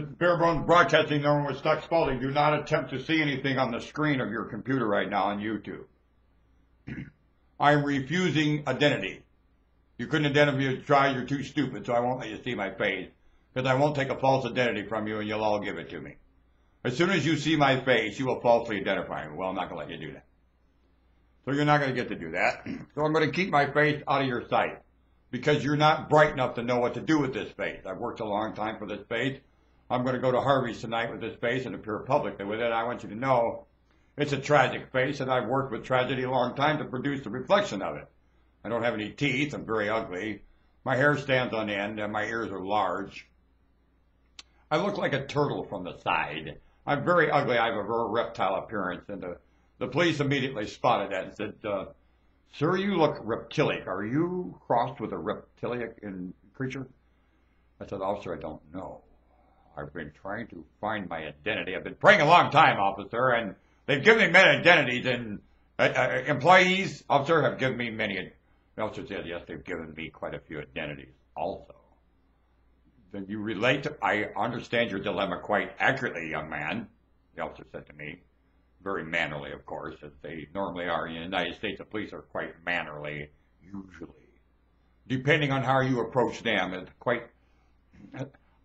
Bare Bones Broadcasting, known as Stuck Spalding, do not attempt to see anything on the screen of your computer right now on YouTube. I'm refusing identity. You couldn't identify me, try, you're too stupid, so I won't let you see my face. Because I won't take a false identity from you and you'll all give it to me. As soon as you see my face, you will falsely identify me. Well, I'm not going to let you do that. So you're not going to get to do that. So I'm going to keep my face out of your sight. Because you're not bright enough to know what to do with this face. I've worked a long time for this face. I'm going to go to Harvey's tonight with this face and appear publicly with it. I want you to know it's a tragic face, and I've worked with tragedy a long time to produce the reflection of it. I don't have any teeth. I'm very ugly. My hair stands on end, and my ears are large. I look like a turtle from the side. I'm very ugly. I have a very reptile appearance, and the police immediately spotted that and said, "Sir, you look reptilic. Are you crossed with a reptilic creature?" I said, "Officer, I don't know. I've been trying to find my identity. I've been praying a long time, officer, and they've given me many identities, and employees, officer, have given me many." The officer said, "Yes, they've given me quite a few identities also." "Then you relate to, I understand your dilemma quite accurately, young man," the officer said to me. Very mannerly, of course, as they normally are. In the United States, the police are quite mannerly, usually. Depending on how you approach them, it's quite...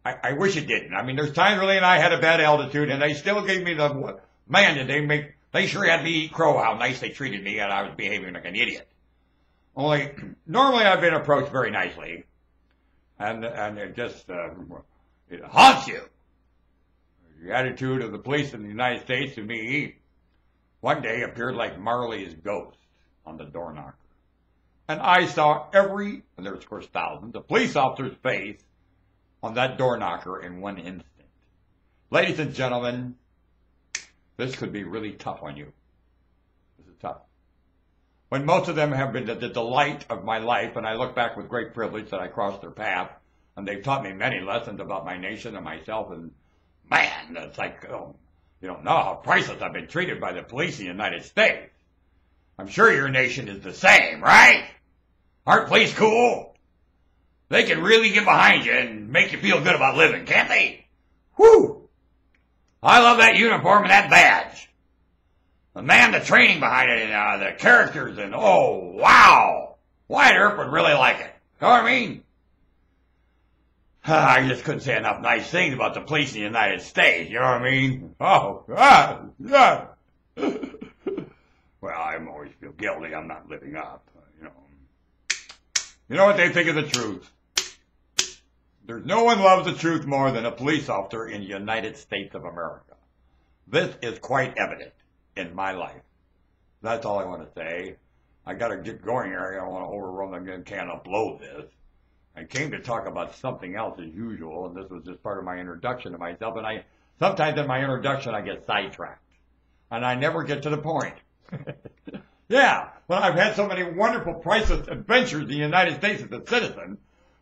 I wish it didn't. I mean, there's times really, and I had a bad altitude, and they still gave me the... Man, did they make... They sure had me eat crow, how nice they treated me, and I was behaving like an idiot. Only, normally I've been approached very nicely, and it just... it haunts you. The attitude of the police in the United States to me one day appeared like Marley's ghost on the door knocker. And I saw and there was of course thousands, of police officers' face on that door knocker in one instant. Ladies and gentlemen, this could be really tough on you. This is tough. When most of them have been the delight of my life, and I look back with great privilege that I crossed their path, and they've taught me many lessons about my nation and myself, and man, it's like, you don't know how priceless I've been treated by the police in the United States. I'm sure your nation is the same, right? Aren't police cool? They can really get behind you and make you feel good about living, can't they? Whew! I love that uniform and that badge. The man, the training behind it, and the characters, and oh, wow! Wyatt Earp would really like it. You know what I mean? I just couldn't say enough nice things about the police in the United States, you know what I mean? Oh, yeah. Well, I always feel guilty. I'm not living up, you know. You know what they think of the truth? There's no one loves the truth more than a police officer in the United States of America. This is quite evident in my life. That's all I want to say. I got to get going here. I don't want to overrun and can't upload this. I came to talk about something else as usual, and this was just part of my introduction to myself. And sometimes in my introduction I get sidetracked, and I never get to the point. Yeah, well, I've had so many wonderful, priceless adventures in the United States as a citizen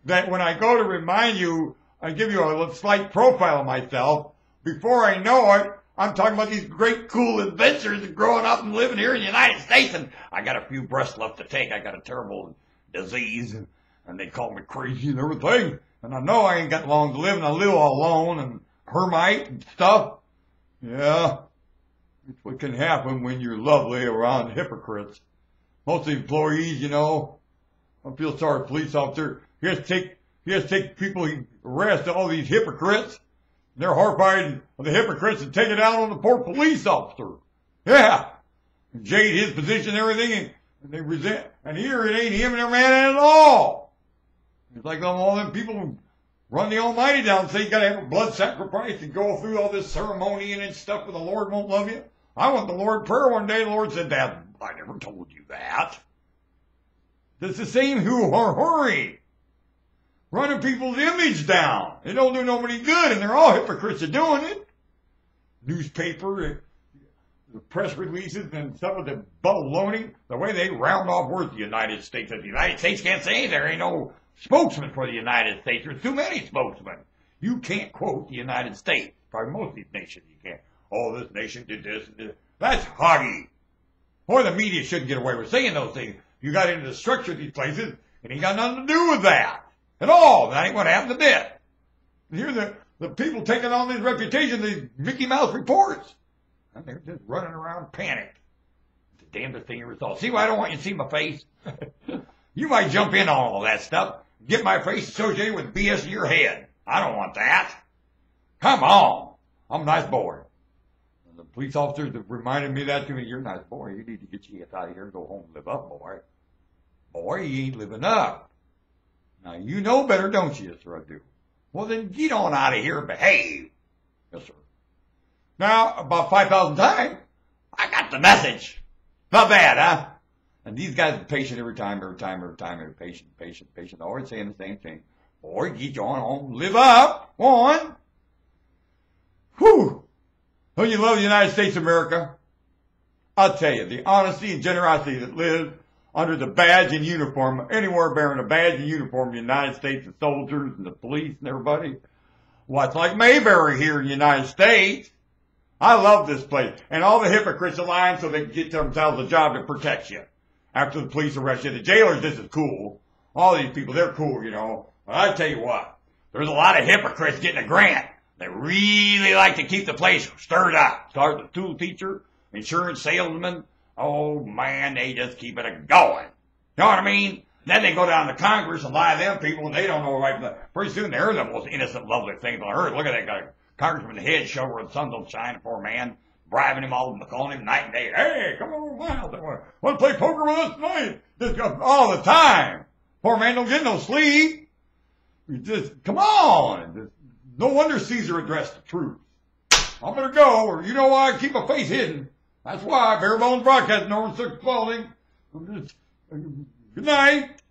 that when I go to remind you, I give you a slight profile of myself. Before I know it, I'm talking about these great, cool adventures of growing up and living here in the United States, and I got a few breaths left to take. I got a terrible disease. And they call me crazy and everything. And I know I ain't got long to live, and I live all alone and hermite and stuff. Yeah, it's what can happen when you're lovely around hypocrites. Most of the employees, you know, I feel sorry, police officer. He has to take people he arrests all these hypocrites. And they're horrified of the hypocrites and take it out on the poor police officer. Yeah, and jade his position and everything, and they resent. And here it ain't him and their man at all. It's like all them people who run the Almighty down and say you got to have a blood sacrifice and go through all this ceremony and stuff, but the Lord won't love you. I went to the Lord prayer one day. The Lord said, "That I never told you that." It's the same hurry, running people's image down. They don't do nobody good, and they're all hypocrites of doing it. Newspaper, the press releases, and some of the baloney, the way they round off words, the United States. The United States can't say there ain't no spokesman for the United States. There's too many spokesmen. You can't quote the United States. Probably most of these nations you can't. Oh, this nation did this and this. That's hoggy. Or the media shouldn't get away with saying those things. You got into the structure of these places, and ain't got nothing to do with that at all. That ain't what happened a bit. And here the people taking on this reputation, these Mickey Mouse reports. And they're just running around panicked. It's the damnedest thing you ever saw. See why I don't want you to see my face? You might jump in on all that stuff. Get my face associated with BS in your head. I don't want that. Come on. I'm a nice boy. And the police officers have reminded me that to me. You're a nice boy. You need to get your ass out of here and go home and live up, boy. Boy, you ain't living up. Now, you know better, don't you? Yes, sir, I do. Well, then get on out of here and behave. Yes, sir. Now, about 5,000 times, I got the message. Not bad, huh? And these guys are patient every time, patient. Always saying the same thing. Boy, get on home, live up. On. Whew. Don't you love the United States of America? I'll tell you, the honesty and generosity that lives under the badge and uniform, anywhere bearing a badge and uniform, the United States, the soldiers and the police and everybody. Well, it's like Mayberry here in the United States. I love this place. And all the hypocrites align so they can get themselves a job that protects you. After the police arrest you, the jailers, this is cool. All these people, they're cool, you know. But I tell you what, there's a lot of hypocrites getting a grant. They really like to keep the place stirred up. Start the tool teacher, insurance salesman. Oh, man, they just keep it going. You know what I mean? Then they go down to Congress and lie to them people, and they don't know right from the... Pretty soon, they're the most innocent, lovely things on earth. Look at that guy. Congressman, the head show where the sun don't shine, a poor man, bribing him all, calling him night and day. Hey, come over to my house. Want to play poker with us tonight? Just all the time. Poor man don't get no sleep. You just, come on. No wonder Caesar addressed the troops. I'm going to go, or you know why I keep my face hidden. That's why. Bare Bones Broadcasting, Norman Six Spalding. Good night.